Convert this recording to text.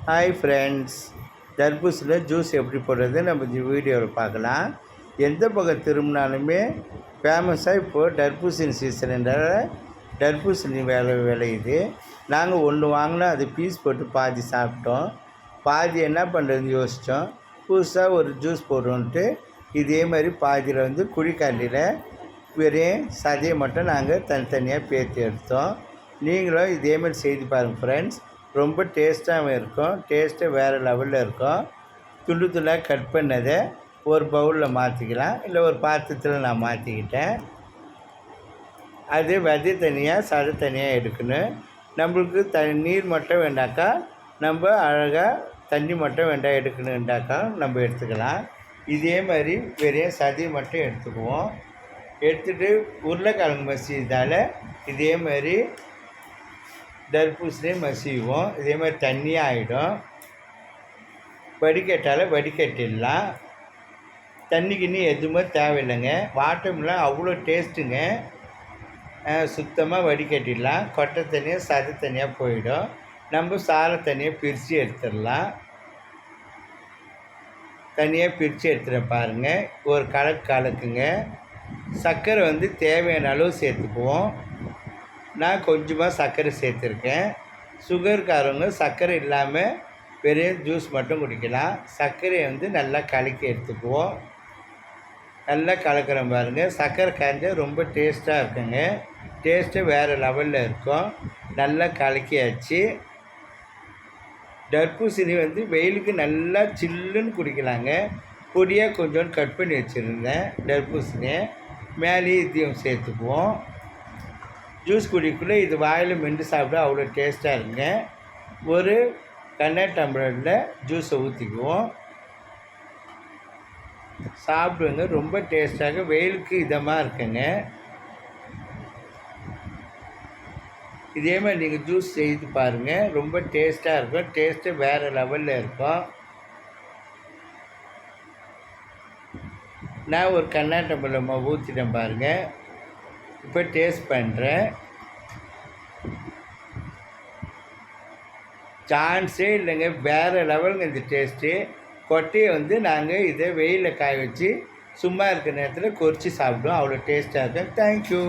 Hi friends, தர்பூசணியில் juice எப்படி போடுறது நம்ம வீடியோவில் பார்க்கலாம். எந்த பக்கம் திரும்பினாலுமே ஃபேமஸாக இப்போது தர்பூசணி சீசன்ன்றால தர்பூசணி விளையுது. நாங்கள் ஒன்று வாங்கினோம், அது பீஸ் போட்டு பாதி சாப்பிட்டோம். பாதி என்ன பண்ணுறதுன்னு யோசித்தோம். புதுசாக ஒரு ஜூஸ் போடுறோன்ட்டு இதே மாதிரி பாதியில் குழிக்கண்டியில் வெறும் சதையை மட்டும் நாங்கள் தனித்தனியாக பேர்த்து எடுத்தோம். நீங்களும் இதேமாதிரி செய்து பாருங்கள் ஃப்ரெண்ட்ஸ். ரொம்ப டேஸ்ட்டாகவும் இருக்கும். டேஸ்ட்டு வேறு லெவலில் இருக்கும். துண்டு துண்டாக கட் பண்ணதை ஒரு பவுலில் மாற்றிக்கலாம், இல்லை ஒரு பாத்திரத்தில் நான் மாற்றிக்கிட்டேன். அது விதை தனியாக சதை தனியாக எடுக்கணும். நம்மளுக்கு நீர் மட்டும் வேண்டாக்கா, நம்ம அழகாக தண்ணி மட்டும் வேண்டாம் எடுக்கணுண்டாக்கா நம்ம எடுத்துக்கலாம். இதே மாதிரி பெரிய சதையை மட்டும் எடுத்துக்குவோம். எடுத்துகிட்டு உருளைக்கிழங்கு மசிதால் இதே மாதிரி தர்பூசணியை மசிவோம். இதே மாதிரி தண்ணியாக ஆகிடும். வடிகட்டால் வடிகட்டிடலாம். தண்ணிக்கிண்ணி எதுவுமே தேவையில்லைங்க. வாட்டர்மெலன் அவ்வளோ டேஸ்ட்டுங்க. சுத்தமாக வடிகட்டிடலாம். கொட்டை தனியாக சதை தனியாக போயிடும். நம்ம சாலை தனியாக பிரித்து எடுத்துடலாம். தனியாக பிரித்து எடுத்துகிற பாருங்கள். ஒரு கலக்குங்க. சர்க்கரை தேவையான அளவு சேர்த்துக்குவோம். நான் கொஞ்சமாக சர்க்கரை சேர்த்துருக்கேன். சுகர்காரவங்க சர்க்கரை இல்லாமல் வெறும் ஜூஸ் மட்டும் குடிக்கலாம். சர்க்கரையை நல்லா கலக்கி எடுத்துக்குவோம். நல்லா கலக்கிறோம் பாருங்கள். சர்க்கரை காய்ஞ்சால் ரொம்ப டேஸ்ட்டாக இருக்குங்க. டேஸ்ட்டு வேறு லெவலில் இருக்கும். நல்லா கலக்கியாச்சு. தர்பூசணி வெயிலுக்கு நல்லா சில்லுன்னு குடிக்கலாங்க. பொடியாக கொஞ்சோண்டு கட் பண்ணி வச்சுருந்தேன் தர்பூசணியை. மேலேயே இதையும் சேர்த்துக்குவோம். ஜூஸ் குடிக்குள்ளே இது வாயில் மென்று சாப்பிட அவ்வளோ டேஸ்ட்டாக இருக்குங்க. ஒரு கண்ணாடி டம்ளரில் ஜூஸை ஊற்றிக்குவோம். சாப்பிடுங்க. ரொம்ப டேஸ்ட்டாக வெயிலுக்கு இதமாக இருக்குங்க. இதே மாதிரி நீங்கள் ஜூஸ் செய்து பாருங்கள். ரொம்ப டேஸ்ட்டாக இருக்கும். டேஸ்ட்டு வேறு லெவலில் இருக்கும். நான் ஒரு கண்ணாடி டம்ளரில் ஊற்றிட்டேன் பாருங்கள். இப்போ டேஸ்ட் பண்ணுறேன். சான்ஸே இல்லைங்க. வேறு லெவலுங்க இந்த டேஸ்ட்டு. கொட்டையை நாங்கள் இதை வெயிலில் காய வச்சு சும்மா இருக்கிற நேரத்தில் கொறிச்சி சாப்பிடுவோம். அவ்வளோ டேஸ்ட்டாக இருக்கும். தேங்க்யூ.